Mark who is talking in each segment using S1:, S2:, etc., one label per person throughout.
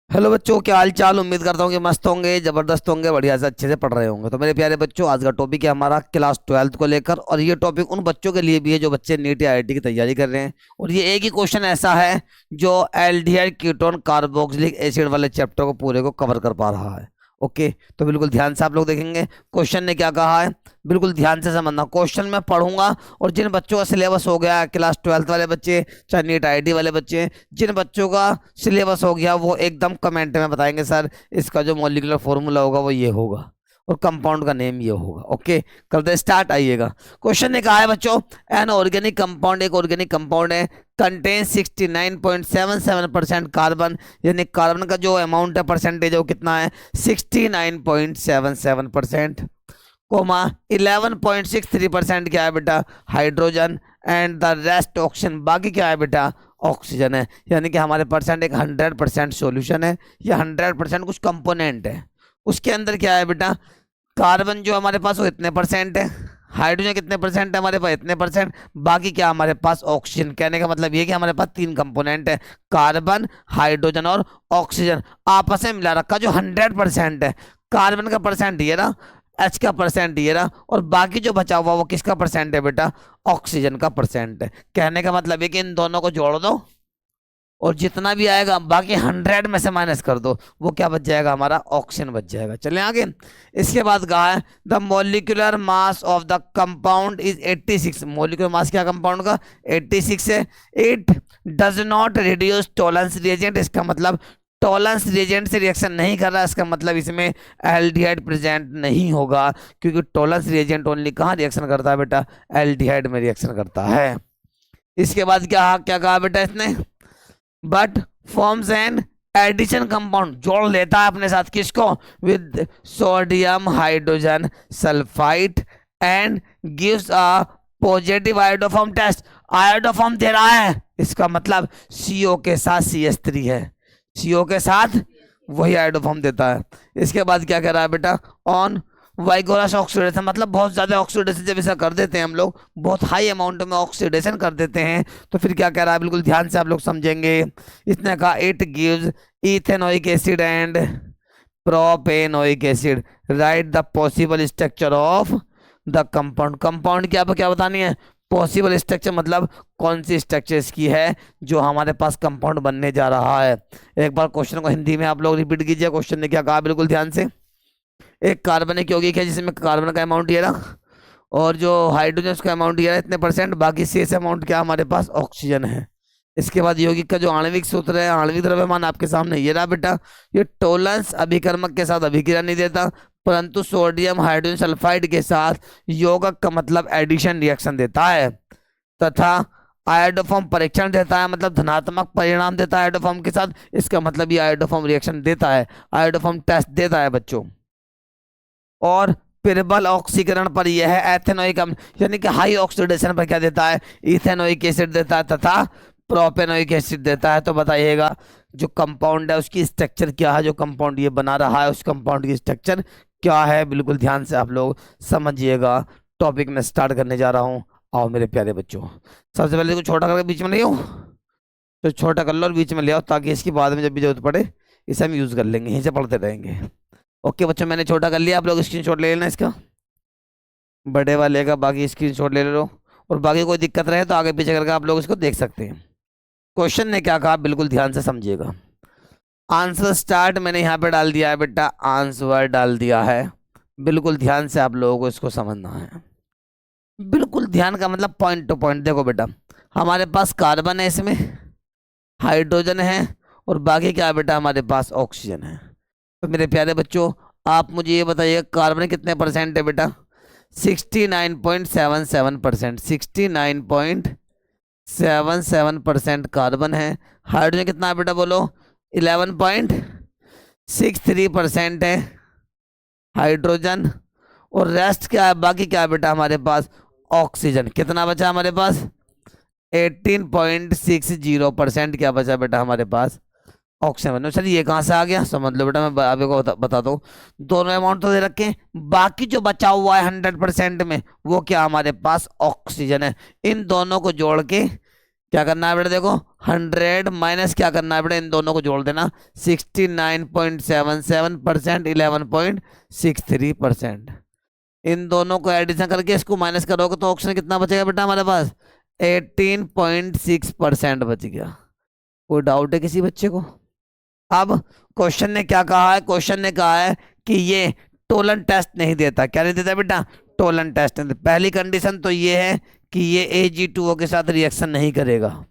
S1: Hello बच्चों, क्या हाल चाल। उम्मीद करता हूँ कि मस्त होंगे, जबरदस्त होंगे, बढ़िया से अच्छे से पढ़ रहे होंगे। तो मेरे प्यारे बच्चों, आज का टॉपिक है हमारा क्लास 12th को लेकर, और ये टॉपिक उन बच्चों के लिए भी है जो बच्चे नीट या आईआईटी की तैयारी कर रहे हैं। और ये एक ही क्वेश्चन ऐसा है जो एल्डिहाइड कीटोन कार्बोक्सिलिक एसिड वाले चैप्टर को पूरे को कवर कर पा रहा है। ओके, तो बिल्कुल ध्यान से आप लोग देखेंगे क्वेश्चन ने क्या कहा है। बिल्कुल ध्यान से समझना, क्वेश्चन मैं पढ़ूंगा और जिन बच्चों का सिलेबस हो गया, क्लास 12th वाले बच्चे, चाहे नीट आईआईटी वाले बच्चे, जिन बच्चों का सिलेबस हो गया वो एकदम कमेंट में बताएंगे सर इसका जो मॉलिक्यूलर फॉर्मूला होगा वो ये होगा और कंपाउंड का नेम ये होगा। ओके, करते स्टार्ट। आइएगा, क्वेश्चन ने कहा है बच्चों, एन ऑर्गेनिक कंपाउंड, एक ऑर्गेनिक कंपाउंड है, कंटेन 69.77% कार्बन, यानी कार्बन का जो अमाउंट है, परसेंटेज है, वो कितना है 69.77%, कोमा 11.63% क्या है बेटा hydrogen, and the rest oxygen, बाकी क्या है बेटा ऑक्सीजन है। यानी कि हमारे परसेंट एक 100% सोल्यूशन है, या 100% कुछ कंपोनेंट है। उसके अंदर क्या है बेटा, कार्बन जो हमारे पास वो इतने परसेंट है, हाइड्रोजन कितने परसेंट है हमारे पास, इतने परसेंट, बाकी क्या हमारे पास ऑक्सीजन। कहने का मतलब ये कि हमारे पास तीन कंपोनेंट है, कार्बन, हाइड्रोजन और ऑक्सीजन, आपस में मिला रखा जो 100% है। कार्बन का परसेंट ये ना, एच का परसेंट ये रहा, और बाकी जो बचा हुआ वो किसका परसेंट है बेटा, ऑक्सीजन का परसेंट है। कहने का मतलब है कि इन दोनों को जोड़ दो और जितना भी आएगा बाकी 100 में से माइनस कर दो, वो क्या बच जाएगा हमारा ऑक्सीजन बच जाएगा। चलें आगे। इसके बाद कहा है the molecular mass of the compound is 86, molecular mass क्या कंपाउंड का 86 है। It does not reduce tolerance reagent, इसका मतलब टॉलरेंस रिएजेंट से रिएक्शन नहीं कर रहा, इसका मतलब इसमें एल्डिहाइड प्रेजेंट नहीं होगा, क्योंकि टॉलरेंस रिएजेंट ओनली कहाँ रिएक्शन करता है बेटा, एल्डिहाइड में रिएक्शन करता है। इसके बाद क्या क्या कहा बेटा इसने, but forms an addition compound, जोड़ लेता है अपने साथ किसको, with sodium hydrogen sulphide, and gives a positive iodoform test, iodoform दे रहा है, इसका मतलब सीओ के साथ CH3 है, सीओ के साथ वही आयोडोफॉर्म देता है। इसके बाद क्या कह रहा है बेटा, ऑन वाइगोरस ऑक्सीडेशन, मतलब बहुत ज्यादा ऑक्सीडेशन जब ऐसा कर देते हैं हम लोग, बहुत हाई अमाउंट में ऑक्सीडेशन कर देते हैं, तो फिर क्या कह रहा है, बिल्कुल ध्यान से आप लोग समझेंगे। इसने कहा it gives ethanoic acid and propanoic acid, right the possible structure of the compound, compound की आपको क्या बतानी है, पॉसिबल स्ट्रक्चर, मतलब कौन सी स्ट्रक्चर इसकी है जो हमारे पास कंपाउंड बनने जा रहा है। एक बार क्वेश्चन को हिंदी में आप लोग रिपीट कीजिए, क्वेश्चन ने क्या कहा बिल्कुल ध्यान से। एक कार्बनिक यौगिक है जिसमें कार्बन का अमाउंट ये रहा, और जो हाइड्रोजन का अमाउंट ये रहा इतने परसेंट, बाकी शेष अमाउंट क्या हमारे पास ऑक्सीजन है। इसके बाद यौगिक का जो आणविक सूत्र है, आणविक द्रव्यमान आपके सामने ये रहा बेटा, ये टोलेंस अभिकर्मक के साथ अभिक्रिया नहीं देता, परंतु सोडियम हाइड्रोजन सल्फाइड के साथ यौगिक का मतलब एडिशन रिएक्शन देता है, तथा आयोडोफॉर्म परीक्षण देता है, मतलब धनात्मक परिणाम देता है आयोडोफॉर्म के साथ, इसका मतलब ये आयोडोफॉर्म रिएक्शन देता है, आयोडोफॉर्म टेस्ट देता है बच्चों। और प्रबल ऑक्सीकरण पर यह है एथेनोइक यानी कि हाई ऑक्सीडेशन पर क्या देता है, इथेनोइक एसिड देता है तथा प्रोपेनोइक एसिड देता है। तो बताइएगा जो कंपाउंड है उसकी स्ट्रक्चर क्या है, जो कंपाउंड ये बना रहा है उस कंपाउंड की स्ट्रक्चर क्या है, बिल्कुल ध्यान से आप लोग समझिएगा। टॉपिक में स्टार्ट करने जा रहा हूँ, आओ मेरे प्यारे बच्चों। सबसे पहले इसको छोटा करके बीच में ले आओ, तो छोटा कर लो और बीच में ले आओ, ताकि इसकी बाद में जब भी जरूरत पड़े इसे हम यूज कर लेंगे, यहीं से पढ़ते रहेंगे। ओके बच्चों, मैंने छोटा कर लिया, आप लोग स्क्रीनशॉट ले लेना इसका, बड़े वाले का बाकी स्क्रीनशॉट ले लो, और बाकी कोई दिक्कत रहे तो आगे पीछे करके आप लोग इसको देख सकते हैं। क्वेश्चन ने क्या कहा बिल्कुल ध्यान से समझिएगा। आंसर स्टार्ट मैंने यहाँ पे डाल दिया है बेटा, आंसर डाल दिया है, बिल्कुल ध्यान से आप लोगों को इसको समझना है। बिल्कुल ध्यान का मतलब पॉइंट टू पॉइंट। देखो बेटा, हमारे पास कार्बन है, इसमें हाइड्रोजन है, और बाकी क्या है बेटा हमारे पास ऑक्सीजन है। तो मेरे प्यारे बच्चों, आप मुझे ये बताइए कार्बन कितने परसेंट है बेटा, 69.77%, 69.77% कार्बन है। हाइड्रोजन कितना है बेटा बोलो, 11.63% है हाइड्रोजन, और रेस्ट क्या है, बाकी क्या है बेटा हमारे पास ऑक्सीजन। कितना बचा हमारे पास, 18.60% क्या बचा बेटा हमारे पास ऑक्सीजन। चलिए ये कहाँ से आ गया समझ लो बेटा, मैं आपको बताता हूँ। दोनों अमाउंट तो दे रखे हैं, बाकी जो बचा हुआ है 100% में वो क्या हमारे पास ऑक्सीजन है। इन दोनों को जोड़ के क्या करना है बेटा, देखो 100 माइनस क्या करना है बेटा, इन दोनों को जोड़ देना, 69.77%, 11.63%। इन दोनों को एडिशन करके इसको माइनस करोगे तो ऑप्शन कितना बचेगा बेटा हमारे पास, 18.6% बच गया। कोई डाउट है किसी बच्चे को? अब क्वेश्चन ने क्या कहा है, क्वेश्चन ने कहा है कि ये टोलन टेस्ट नहीं देता। क्या नहीं देता बेटा, टोलन टेस्ट नहीं देता। पहली कंडीशन तो ये है कि ये Ag2O के साथ रिएक्शन नहीं करेगा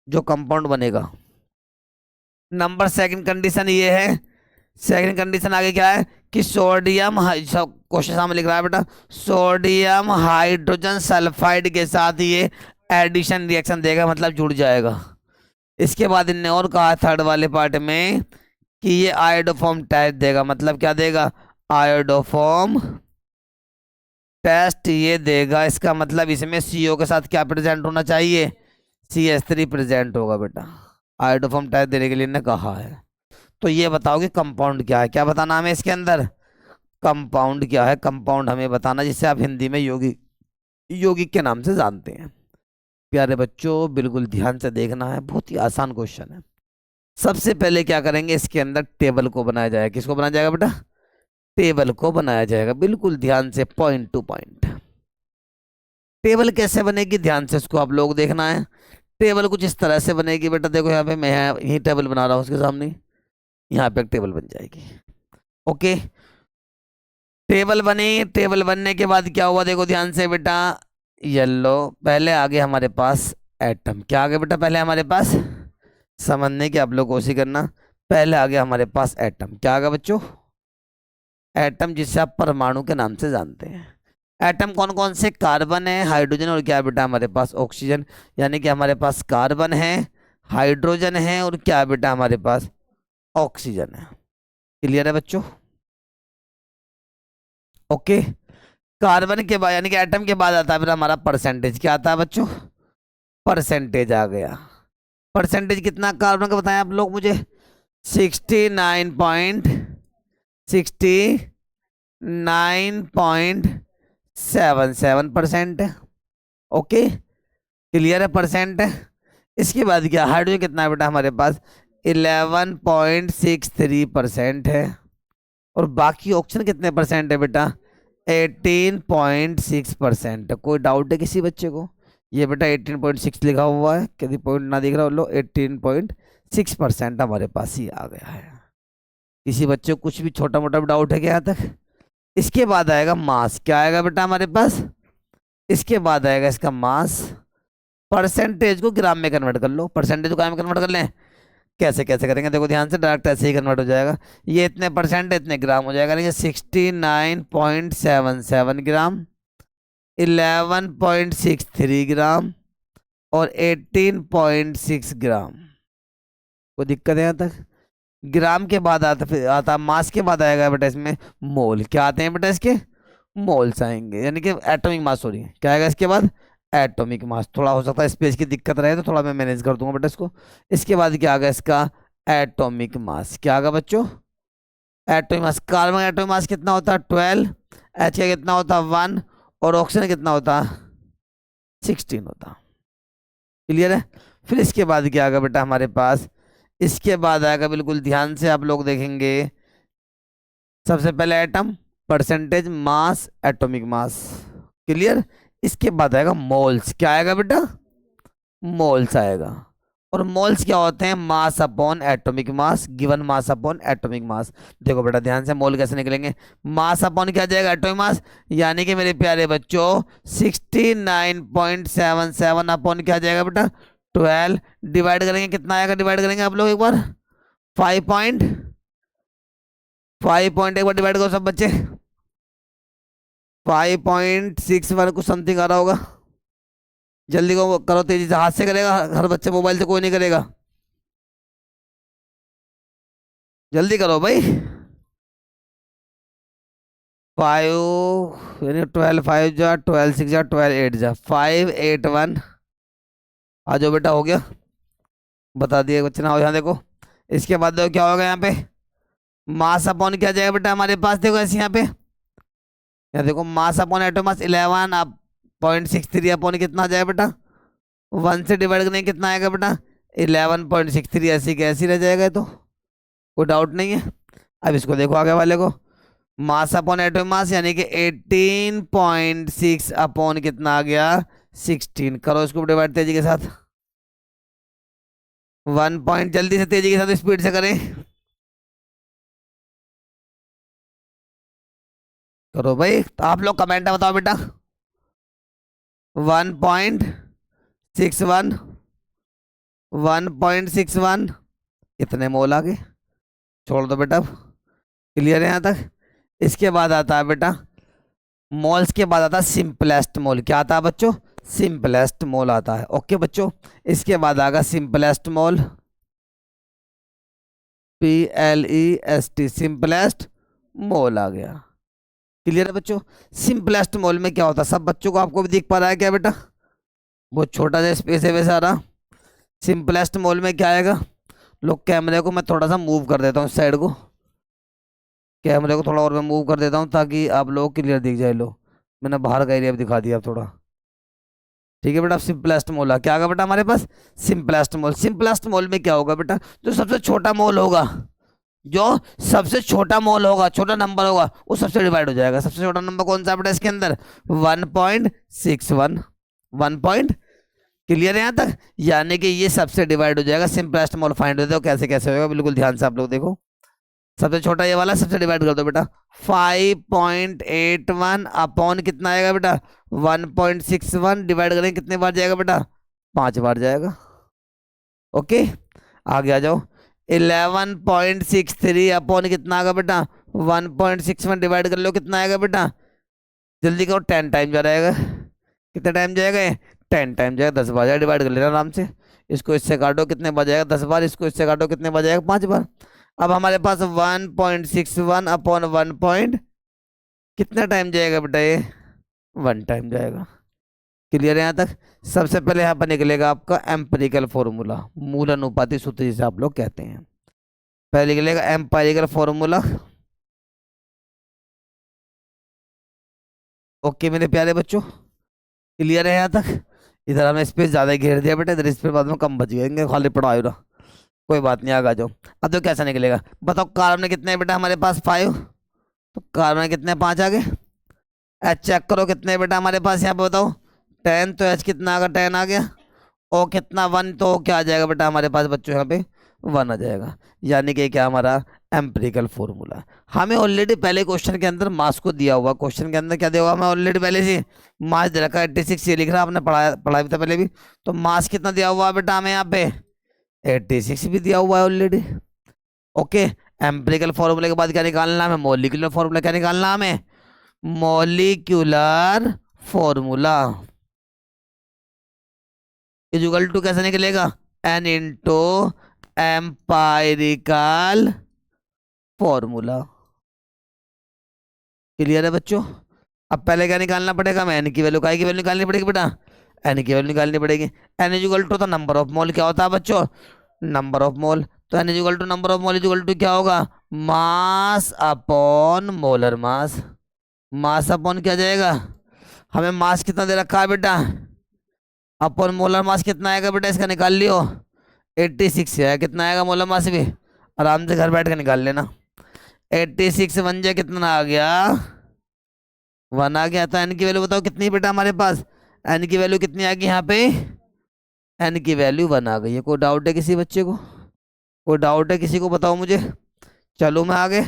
S1: जो कंपाउंड बनेगा। नंबर सेकंड कंडीशन ये है, सेकंड कंडीशन आगे क्या है कि सोडियम, क्वेश्चन सामने लिख रहा है बेटा, सोडियम हाइड्रोजन सल्फाइड के साथ ये एडिशन रिएक्शन देगा, मतलब जुड़ जाएगा। इसके बाद इनने और कहा थर्ड वाले पार्ट में कि ये आयोडोफॉर्म टेस्ट देगा, मतलब क्या देगा, आयोडोफॉर्म टेस्ट ये देगा। इसका मतलब इसमें CO के साथ क्या प्रेजेंट होना चाहिए, CH3 प्रेजेंट होगा बेटा। आयोडोफॉर्म टेस्ट देने के लिए इन्हें कहा है। तो ये बताओ कि कंपाउंड क्या है, क्या बताना हमें इसके अंदर, कंपाउंड क्या है, कंपाउंड हमें बताना, जिसे आप हिंदी में यौगिक के नाम से जानते हैं। प्यारे बच्चों बिल्कुल ध्यान से देखना है, बहुत ही आसान क्वेश्चन है। सबसे पहले क्या करेंगे, इसके अंदर टेबल को बनाया जाएगा। किसको बनाया जाएगा बेटा, टेबल को बनाया जाएगा। बिल्कुल ध्यान से, पॉइंट टू पॉइंट। टेबल कैसे बनेगी, ध्यान से इसको आप लोग देखना है। टेबल कुछ इस तरह से बनेगी बेटा, देखो यहाँ पे मैं यही टेबल बना रहा हूँ उसके सामने, यहाँ पे एक टेबल बन जाएगी। ओके, टेबल बनी। टेबल बनने के बाद क्या हुआ, देखो ध्यान से बेटा, येलो, पहले आगे हमारे पास एटम। क्या आगे बेटा, पहले हमारे पास, समझने की आप लोग कोशिश करना, पहले आगे हमारे पास एटम। क्या आगे बच्चों, एटम, जिसे आप परमाणु के नाम से जानते हैं। एटम कौन कौन से, कार्बन है, हाइड्रोजन और क्या बेटा हमारे पास ऑक्सीजन। यानी कि हमारे पास कार्बन है, हाइड्रोजन है और क्या बेटा हमारे पास ऑक्सीजन है। क्लियर है बच्चों? ओके, कार्बन के बाद यानी कि एटम के बाद आता है फिर हमारा परसेंटेज। क्या आता है बच्चों, परसेंटेज आ गया। परसेंटेज कितना कार्बन का बताएं आप लोग मुझे, 69.77%। ओके, क्लियर है, परसेंट है। इसके बाद क्या, हाइड्रोजन कितना है बेटा हमारे पास, 11.63% है। और बाकी ऑक्सीजन कितने परसेंट है बेटा, 18.6%। कोई डाउट है किसी बच्चे को? ये बेटा 18.6 लिखा हुआ है, कभी पॉइंट ना दिख रहा हो लो, 18.6% हमारे पास ही आ गया है। किसी बच्चे को कुछ भी छोटा मोटा भी डाउट है क्या यहाँ तक? इसके बाद आएगा मास। क्या आएगा बेटा हमारे पास, इसके बाद आएगा इसका मास। परसेंटेज को ग्राम में कन्वर्ट कर लो, परसेंटेज को ग्राम में कन्वर्ट कर लें। कैसे कैसे करेंगे, देखो ध्यान से, डायरेक्ट ऐसे ही कन्वर्ट हो जाएगा। ये इतने परसेंट है, इतने ग्राम हो जाएगा। ये 69.77 ग्राम, 11.63 ग्राम और 18.6 ग्राम। कोई दिक्कत है यहाँ तक? ग्राम के बाद आता मास के बाद आएगा बेटा इसमें मोल। क्या आते हैं बेटा इसके, मोल्स आएंगे, यानी कि एटॉमिक मास। सॉरी, क्या आएगा इसके बाद, एटॉमिक मास। थोड़ा हो सकता है स्पेस की दिक्कत रहे तो थोड़ा मैं मैनेज कर दूंगा बेटा इसको। इसके बाद क्या आ गया इसका, एटॉमिक मास। क्या आ गया बच्चों, एटॉमिक मास। कार्बन का एटॉमिक मास कितना होता है, 12। H का कितना होता है, 1। और ऑक्सीजन कितना होता है, 16 होता। क्लियर है? फिर इसके बाद क्या आएगा बेटा हमारे पास, इसके बाद आएगा, बिल्कुल ध्यान से आप लोग देखेंगे, सबसे पहले एटम, परसेंटेज, मास, एटॉमिक मास। क्लियर? इसके बाद आएगा मोल्स। क्या आएगा बेटा, मोल्स आएगा। और मोल्स क्या होते हैं, mass upon atomic mass, given mass upon atomic mass. देखो बेटा ध्यान से, मोल कैसे निकलेंगे, मास अपॉन क्या जाएगा, एटॉमिक मास। यानी कि मेरे प्यारे बच्चों 69.77 अपॉन क्या जाएगा बेटा, 12। डिवाइड करेंगे, कितना आएगा, डिवाइड करेंगे आप लोग एक बार, 5 एक बार डिवाइड करो सब बच्चे, 5.61 कुछ समथिंग आ रहा होगा। जल्दी करो, तेजी से, हाथ से करेगा हर बच्चे, मोबाइल से कोई नहीं करेगा। जल्दी करो भाई। 5 यानी 12 5 जा 12 6 जा 12 8 जा 581। आ जाओ बेटा, हो गया, बता दिए बच्चे ना हो। यहाँ देखो, इसके बाद देखो क्या होगा यहाँ पे, मास अपॉन क्या जाएगा बेटा हमारे पास, देखो ऐसे यहाँ पे, यहाँ देखो मास अपॉन एटॉमिक मास 11 अब 0.63 अपॉन कितना आ जाएगा बेटा, 1 से डिवाइड करने कितना आएगा बेटा 11.63, ऐसी कैसी रह जाएगा ये तो, कोई डाउट नहीं है। अब इसको देखो आगे वाले को, मास अपॉन एटॉमिक मास यानी कि 18.6 अपॉन कितना आ गया 16, करो इसको डिवाइड तेजी के साथ, 1 पॉइंट जल्दी से तेजी के साथ स्पीड से करें, करो भाई। तो आप लोग कमेंट में बताओ बेटा, 1.61, 1.61 कितने मोल आ गए, छोड़ दो बेटा, क्लियर है यहाँ तक। इसके बाद आता है बेटा मोल्स के बाद आता है सिंपलेस्ट मोल, क्या आता है बच्चों, सिंपलेस्ट मोल आता है। ओके बच्चों, इसके बाद आएगा simplest mole, PLEST, simplest mole आ गया। क्लियर है बच्चों। सिंपलेस्ट मोल में क्या होता है, सब बच्चों को आपको भी दिख पा रहा है क्या बेटा, बहुत छोटा सा स्पेस है वैसे आ रहा। सिंपलेस्ट मोल में क्या आएगा, लोग कैमरे को मैं थोड़ा सा मूव कर देता हूँ इस साइड को, कैमरे को थोड़ा और मैं मूव कर देता हूँ ताकि आप लोग क्लियर दिख जाए। लो मैंने बाहर का एरिया भी दिखा दिया अब थोड़ा, ठीक है बेटा। सिंपलेस्ट मोल आ क्या आएगा बेटा हमारे पास, सिंपलेस्ट मोल। सिंपलेस्ट मोल में क्या होगा बेटा, जो सबसे छोटा मोल होगा, जो सबसे छोटा मोल होगा, छोटा नंबर होगा, वो सबसे डिवाइड हो जाएगा। सबसे छोटा नंबर कौन सा बेटा इसके अंदर, 1.61, 1 पॉइंट, क्लियर है यहाँ तक, यानी कि ये सबसे डिवाइड हो जाएगा। सिंपलेस्ट मोल फाइंड होते हो, कैसे कैसे होगा बिल्कुल ध्यान से आप लोग देखो। सबसे छोटा ये वाला सबसे डिवाइड कर दो बेटा, 5.81 अपॉन कितना आएगा बेटा 1.61, डिवाइड करेंगे कितने बार जाएगा बेटा 5 बार जाएगा। ओके आगे आ जाओ, 11.63 अपॉन कितना आएगा बेटा 1.61, डिवाइड कर लो कितना आएगा बेटा, जल्दी करो 10 टाइम जा रहेगा, कितना टाइम जाएगा ये 10 टाइम जाएगा, 10 बार जाएगा, डिवाइड कर लेना आराम से। इसको इससे काटो कितने बार जाएगा 10 बार, इसको इससे काटो कितने बार जाएगा 5 बार। अब हमारे पास 1.61 अपॉन 1 पॉइंट कितना टाइम जाएगा बेटा ये 1 टाइम जाएगा। क्लियर है यहाँ तक। सबसे पहले यहाँ पर निकलेगा आपका एम्पिरिकल फॉर्मूला, मूल अनुपाती सूत्र जिसे आप लोग कहते हैं। पहले निकलेगा एम्पिरिकल फॉर्मूला। ओके मेरे प्यारे बच्चों, क्लियर है यहाँ तक। इधर हमने स्पेस ज्यादा घेर दिया बेटा, इधर स्पेस बाद में कम बच गएंगे, खाली पड़ा है कोई बात नहीं, आगे आ जाओ। अब तो कैसा निकलेगा बताओ, कार्बन में कितने बेटा हमारे पास 5, तो कार्बन में कितने 5 आ गए। एच चेक करो कितने बेटा हमारे पास यहाँ पे बताओ 10, तो एच कितना आ गया 10 आ गया, ओ कितना 1, तो क्या आ जाएगा बेटा हमारे पास बच्चों यहाँ पे 1 आ जाएगा। यानी कि क्या हमारा एम्पिरिकल फॉर्मूला। हमें ऑलरेडी पहले क्वेश्चन के अंदर मास को दिया हुआ, क्वेश्चन के अंदर क्या दिया हुआ हमें ऑलरेडी पहले से मास दे रखा है 86, ये लिख रहा आपने पढ़ाया भी था पहले भी। तो मास कितना दिया हुआ है बेटा हमें यहाँ पे 86 भी दिया हुआ है ऑलरेडी। ओके एम्पिरिकल फॉर्मूले के बाद क्या निकालना है, मॉलिक्यूलर फॉर्मूला। क्या निकालना हमें, मॉलिक्यूलर फॉर्मूला इक्वल टू कैसे निकलेगा, N into empirical formula. Clear है बच्चों। अब पहले क्या निकालना पड़ेगा, हमें एन की वैल्यू, काय की वैल्यू निकालनी पड़ेगी बेटा, एन की वैल्यू निकालनी पड़ेगी। एन इक्वल टू तो नंबर ऑफ मोल क्या होता है बच्चों, नंबर ऑफ मोल। तो N equal to number of mole equal to क्या होगा, mass upon molar mass. Mass upon क्या जाएगा, हमें मास कितना दे रखा है बेटा, अपॉन मोलर मास कितना आएगा बेटा, इसका निकाल लियो 86 है, कितना आएगा मोलर मास भी, आराम से घर बैठ कर निकाल लेना। 86 बन जाए कितना आ गया 1 आ गया। तो एन की वैल्यू बताओ कितनी बेटा हमारे पास, एन की वैल्यू कितनी आ गई यहाँ पे, एन की वैल्यू 1 आ गई है। कोई डाउट है किसी बच्चे को, कोई डाउट है किसी को बताओ मुझे। चलो मैं आगे,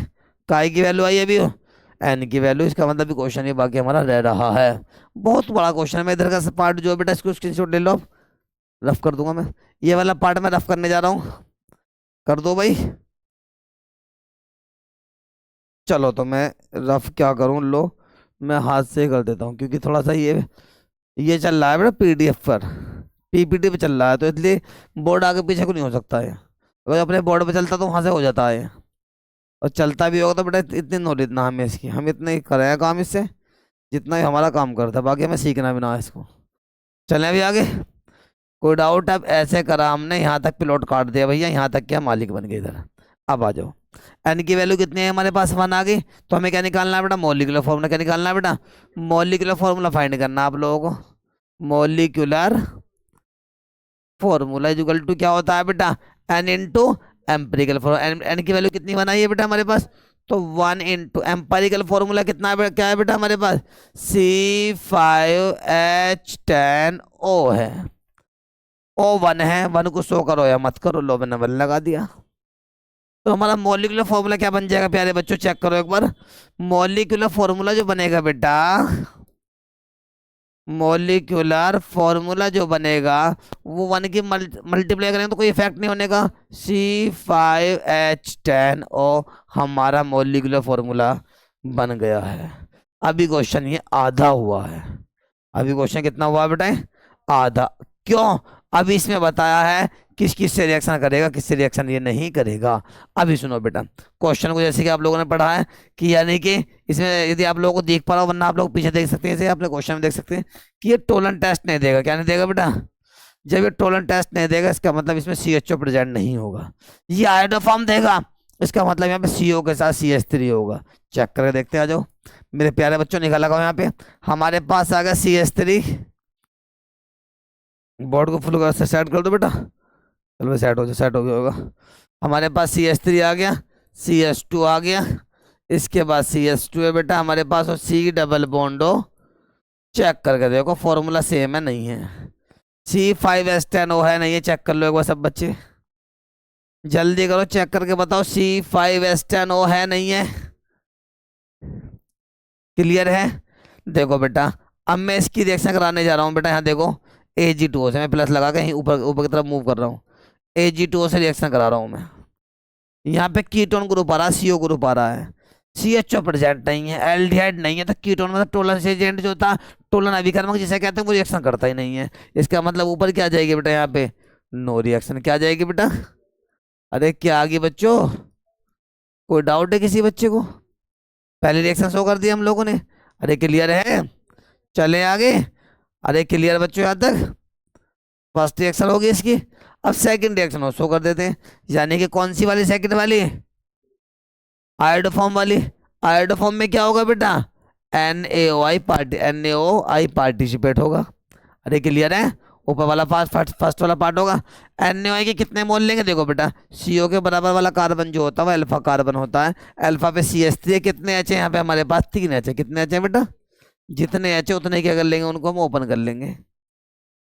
S1: काय की वैल्यू आई अभी एन की वैल्यू, इसका मतलब भी क्वेश्चन ये बाकी हमारा रह रहा है। बहुत बड़ा क्वेश्चन है, मैं इधर का पार्ट जो है बेटा इसको स्क्रीनशॉट ले लो, रफ कर दूंगा मैं, ये वाला पार्ट मैं रफ करने जा रहा हूँ, कर दो भाई। चलो तो मैं रफ क्या करूँ, लो मैं हाथ से कर देता हूँ, क्योंकि थोड़ा सा ये चल रहा है बेटा पीडीएफ पर, पीपीटी पे चल रहा है, तो इसलिए बोर्ड आगे पीछे को नहीं हो सकता है। अगर अपने बोर्ड पे चलता तो वहाँ से हो जाता है, और चलता भी होगा तो बेटा इतनी नॉलेज ना हमें इसकी, हम इतने ही कर रहे हैं काम इससे जितना ही हमारा काम करता है, बाकी हमें सीखना भी ना है इसको। चलें अभी आगे, कोई डाउट, अब ऐसे करा हमने, यहाँ तक प्लॉट काट दिया भैया, यहाँ तक क्या मालिक बन गए इधर। अब आ जाओ, एन की वैल्यू कितनी है हमारे पास 1 आ गई, तो हमें क्या निकालना है बेटा, मॉलिक्यूलर फॉर्मूला। क्या निकालना है बेटा, मॉलिक्यूलर फॉर्मूला फाइंड करना आप लोगों को, molecular formula is equal to क्या होता है बेटा, N into empirical formula. N की वैल्यू कितनी बनाई है बेटा हमारे पास, तो 1 इंटू एम्पेरिकल फॉर्मूला कितना है क्या है बेटा हमारे पास, C5H10O है। O1 है, 1 को शो करो या मत करो, लो मैंने 1 लगा दिया। तो हमारा मॉलिक्यूलर फॉर्मूला क्या बन जाएगा प्यारे बच्चों, चेक करो एक बार। मॉलिक्यूलर फॉर्मूला जो बनेगा बेटा, मॉलिक्यूलर फॉर्मूला जो बनेगा वो 1 की मल्टीप्लाई करेंगे तो कोई इफेक्ट नहीं होने का। C5H10O हमारा मॉलिक्यूलर फॉर्मूला बन गया है। अभी क्वेश्चन ये आधा हुआ है। अभी क्वेश्चन कितना हुआ बेटा, आधा। क्यों, अभी इसमें बताया है किस किस से रिएक्शन करेगा, किससे रिएक्शन ये नहीं करेगा। अभी सुनो बेटा क्वेश्चन को, जैसे कि आप लोगों ने पढ़ा है कि यानी कि इसमें यदि आप लोगों को देख पा रहा हो, वरना आप लोग पीछे देख सकते हैं, जैसे आपने क्वेश्चन में देख सकते हैं कि ये टोलन टेस्ट नहीं देगा। क्या नहीं देगा बेटा, जब ये टोलन टेस्ट नहीं देगा इसका मतलब इसमें CHO प्रेजेंट नहीं होगा। ये आयोडोफॉर्म देगा, इसका मतलब यहाँ पे CO के साथ CH3 होगा। चेक करके देखते आ जाओ मेरे प्यारे बच्चों, निकाला लगाओ यहाँ पे। हमारे पास आ गया CH3, बोर्ड को फुल कर सेट कर दो बेटा, चलो सेट हो जाए, सेट हो गया होगा। हमारे पास CH3 आ गया, CH2 आ गया, इसके बाद CH2 है बेटा हमारे पास, और C डबल बॉन्डो। चेक करके देखो फॉर्मूला सेम है नहीं है, C5H10O है नहीं है, चेक कर लो एक बार सब बच्चे, जल्दी करो चेक करके बताओ, C5H10O है नहीं है, क्लियर है। देखो बेटा अब मैं इसकी रिएक्शन कराने जा रहा हूँ बेटा, यहाँ देखो Ag2O से मैं प्लस लगा के ऊपर ऊपर की तरफ मूव कर रहा हूँ, Ag2O से रिएक्शन करा रहा हूँ मैं। यहाँ पे कीटोन ग्रुप आ रहा है, CO ग्रुप आ रहा है, CHO प्रेजेंट नहीं है, एल्डिहाइड नहीं है, तो कीटोन मतलब टोलन एजेंट जो था, टोलन अभिकर्मक जिसे कहते हैं, वो रिएक्शन करता ही नहीं है। इसका मतलब ऊपर क्या आ जाएगी बेटा, यहाँ पे नो रिएक्शन। क्या आ जाएगी बेटा, अरे क्या आ गई बच्चों, कोई डाउट है किसी बच्चे को, पहले रिएक्शन शो कर दिया हम लोगों ने। अरे क्लियर है, चले आगे। अरे क्लियर बच्चों यहाँ तक, फर्स्ट रिएक्शन होगी इसकी। अब सेकंड रिएक्शन हो शो कर देते हैं, यानी कि कौन सी वाली, सेकंड वाली, आयोडोफॉर्म वाली। आयोडोफॉर्म में क्या होगा बेटा, NaOI पार्टिसिपेट होगा। अरे क्लियर है, ऊपर वाला पार्ट फर्स्ट वाला पार्ट होगा। NaOI के कितने मोल लेंगे, देखो बेटा CO के बराबर वाला कार्बन जो होता है वो अल्फा कार्बन होता है, अल्फा पे CH3 कितने H है यहाँ पे हमारे पास, 3 H है। कितने H है बेटा, जितने H है उतने क्या कर लेंगे, उनको हम ओपन कर लेंगे।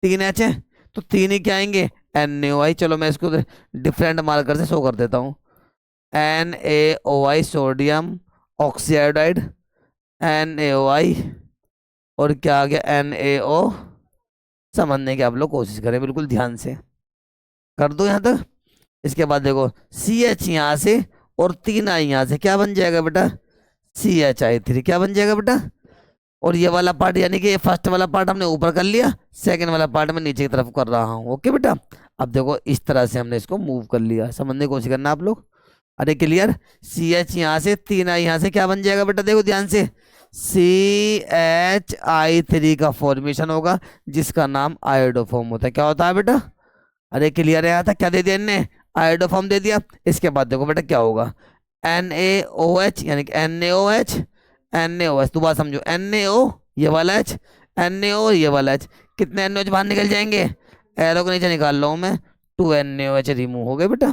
S1: 3 H है तो 3 ही क्या आएंगे, NaOI। चलो मैं इसको डिफरेंट मार्कर से शो कर देता हूँ, NaOI सोडियम ऑक्सीआइड, NaOI, और क्या आ गया NaO। समझने की आप लोग कोशिश करें, बिल्कुल ध्यान से कर दो यहाँ तक। इसके बाद देखो CH यहाँ से और 3 I यहाँ से, क्या बन जाएगा बेटा, CHI3। क्या बन जाएगा बेटा, और ये वाला पार्ट यानी कि फर्स्ट वाला पार्ट हमने ऊपर कर लिया, सेकंड वाला पार्ट मैं नीचे की तरफ कर रहा हूँ। ओके बेटा, अब देखो इस तरह से हमने इसको मूव कर लिया, समझने की कोशिश करना आप लोग। अरे क्लियर, CH यहाँ से 3 I यहाँ से, क्या बन जाएगा बेटा, देखो ध्यान से, CHI3 का फॉर्मेशन होगा जिसका नाम आयोडोफॉर्म होता है। क्या होता है बेटा, अरे क्लियर है, यहाँ तक क्या दे दिया इनने, आयोडोफॉर्म दे दिया। इसके बाद देखो बेटा क्या होगा, NaOH यानी कि NaOH दोबारा समझो, NaO ये वाला H, NaO ये वाला H, कितने NaOH बाहर निकल जाएंगे, एरो के नीचे निकाल रहा हूँ मैं, 2 NaOH रिमूव हो गए बेटा।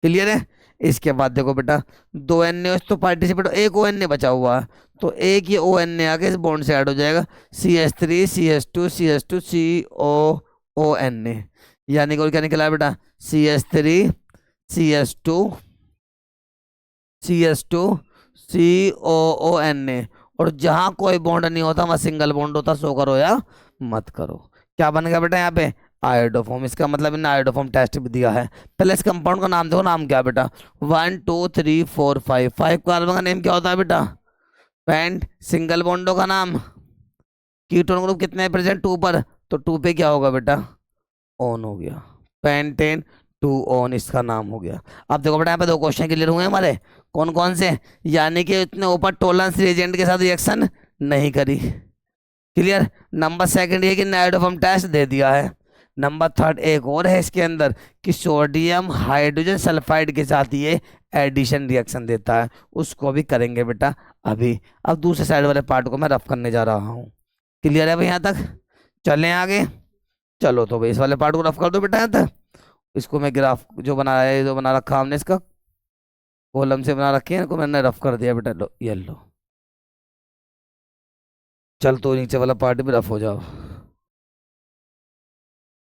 S1: क्लियर है। इसके बाद देखो बेटा 2 NaOH तो पार्टिसिपेट, एक ONA बचा हुआ है, तो एक ये ONA आके इस बॉन्ड से ऐड हो जाएगा, CH3 CH2 CH2 COONA, यानी कि और क्या निकला है बेटा, CH3 CH2 COONA, और जहां कोई बॉन्ड नहीं होता वहां सिंगल बॉन्ड होता, सो करो या मत करो। क्या बन गया बेटा यहाँ पे, आयोडोफॉर्म। इसका मतलब इन्हें आयोडोफॉर्म टेस्ट भी दिया है। पहले इस कंपाउंड का नाम देखो, नाम क्या है बेटा, 1 2 3 4 5, 5 कार्बन का नेम क्या होता है बेटा, पेंट। सिंगल बॉन्डो का नाम, कीटोन ग्रुप कितने प्रेजेंट, 2 पर, तो 2 पे क्या होगा बेटा, ऑन हो गया, पेंटेन 2 ऑन इसका नाम हो गया। अब देखो बेटा यहाँ पे 2 क्वेश्चन क्लियर हुए हमारे, कौन कौन से, यानी कि इतने ऊपर टोलेंस रिएजेंट के साथ रिएक्शन नहीं करी। क्लियर। नंबर सेकंड ये कि आयोडोफॉर्म टेस्ट दे दिया है। नंबर थर्ड एक और है इसके अंदर कि सोडियम हाइड्रोजन सल्फाइड के साथ ये एडिशन रिएक्शन देता है, उसको भी करेंगे बेटा अभी। अब दूसरे साइड वाले पार्ट को मैं रफ करने जा रहा हूँ। क्लियर है भाई यहाँ तक, चलें आगे। चलो तो भाई इस वाले पार्ट को रफ कर दो बेटा यहाँ तक। इसको मैं ग्राफ जो बना है, जो बना रखा हमने इसका कॉलम से बना रखे हैं, इनको मैंने रफ कर दिया बेटा। लो ये लो, चल तो नीचे वाला पार्ट भी रफ हो जाओ।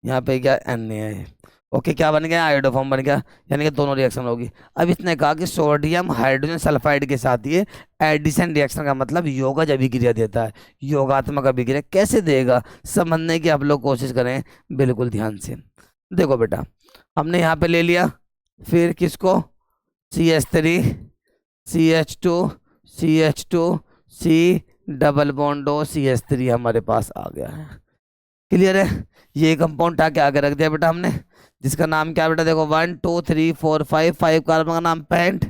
S1: यहाँ पे क्या एन है। ओके, क्या बन गया, आयोडोफॉर्म बन गया, यानी कि दोनों रिएक्शन होगी। अब इसने कहा कि सोडियम हाइड्रोजन सल्फाइड के साथ ये एडिशन रिएक्शन का मतलब योगज अभिक्रिया देता है। योगात्मक अभिक्रिया कैसे देगा, समझने की आप लोग कोशिश करें बिल्कुल ध्यान से। देखो बेटा, हमने यहाँ पे ले लिया, फिर किसको, CH3 CH2 CH2 C double bond O CH3 हमारे पास आ गया है। क्लियर है। ये कंपाउंड उठा के आगे रख दिया बेटा हमने, जिसका नाम क्या बेटा, देखो 1 2 3 4 5 कार्बन का नाम पेंट,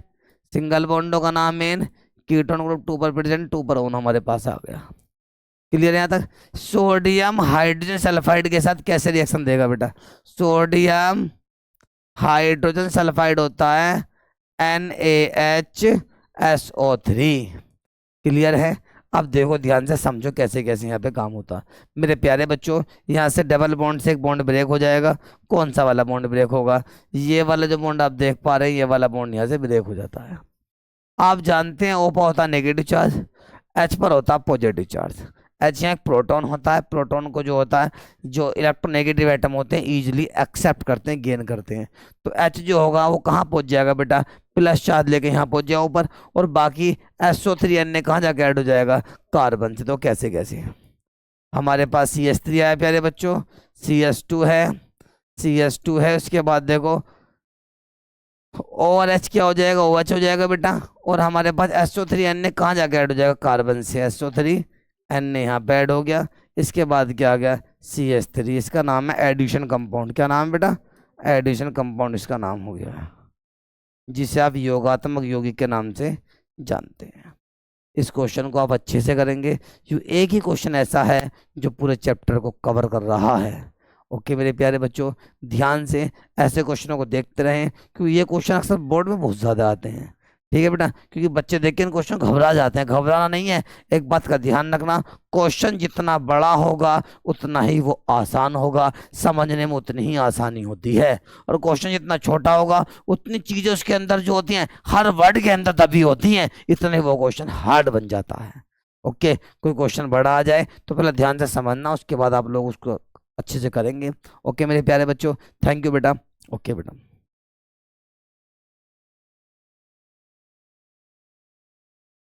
S1: सिंगल बॉन्डो का नाम मेन, कीटोन ग्रुप 2 पर प्रेजेंट 2 पर ओन हमारे पास आ गया। क्लियर है यहाँ तक। सोडियम हाइड्रोजन सल्फाइड के साथ कैसे रिएक्शन देगा बेटा, सोडियम हाइड्रोजन सल्फाइड होता है NaHSO3। क्लियर है। अब देखो ध्यान से समझो कैसे कैसे यहाँ पे काम होता है मेरे प्यारे बच्चों। यहाँ से डबल बॉन्ड से एक बॉन्ड ब्रेक हो जाएगा। कौन सा वाला बॉन्ड ब्रेक होगा, ये वाला जो बॉन्ड आप देख पा रहे हैं, ये वाला बॉन्ड यहाँ से ब्रेक हो जाता है। आप जानते हैं O पर होता है नेगेटिव चार्ज, H पर होता है पॉजिटिव चार्ज। H यहाँ एक प्रोटॉन होता है, प्रोटॉन को जो होता है, जो इलेक्ट्रोनेगेटिव एटम होते हैं इजीली एक्सेप्ट करते हैं, गेन करते हैं। तो H जो होगा वो कहाँ पहुँच जाएगा बेटा, प्लस चार्ज लेके यहाँ पहुँच जाएगा ऊपर, और बाकी SO3N कहाँ जाके ऐड हो जाएगा, कार्बन से। तो कैसे कैसे हमारे पास CH3 आया प्यारे बच्चों, CH2 है, CH2 है, उसके बाद देखो और H क्या हो जाएगा, OH हो जाएगा बेटा, और हमारे पास SO3N कहाँ जाके ऐड हो जाएगा, कार्बन से। SO3N यहाँ पे ऐड हो गया। इसके बाद क्या आ गया, CH3, इसका नाम है एडिशन कंपाउंड। क्या नाम है बेटा, एडिशन कंपाउंड इसका नाम हो गया, जिसे आप योगात्मक यौगिक के नाम से जानते हैं। इस क्वेश्चन को आप अच्छे से करेंगे, क्यों एक ही क्वेश्चन ऐसा है जो पूरे चैप्टर को कवर कर रहा है। ओके मेरे प्यारे बच्चों, ध्यान से ऐसे क्वेश्चनों को देखते रहें, क्योंकि ये क्वेश्चन अक्सर बोर्ड में बहुत ज़्यादा आते हैं। ठीक है बेटा, क्योंकि बच्चे देख के इन क्वेश्चन घबरा जाते हैं। घबराना नहीं है, एक बात का ध्यान रखना, क्वेश्चन जितना बड़ा होगा उतना ही वो आसान होगा, समझने में उतनी ही आसानी होती है। और क्वेश्चन जितना छोटा होगा उतनी चीज़ें उसके अंदर जो होती हैं हर वर्ड के अंदर दबी होती हैं, इतने वो क्वेश्चन हार्ड बन जाता है। ओके, कोई क्वेश्चन बड़ा आ जाए तो पहले ध्यान से समझना, उसके बाद आप लोग उसको अच्छे से करेंगे। ओके मेरे प्यारे बच्चों, थैंक यू बेटा। ओके बेटा।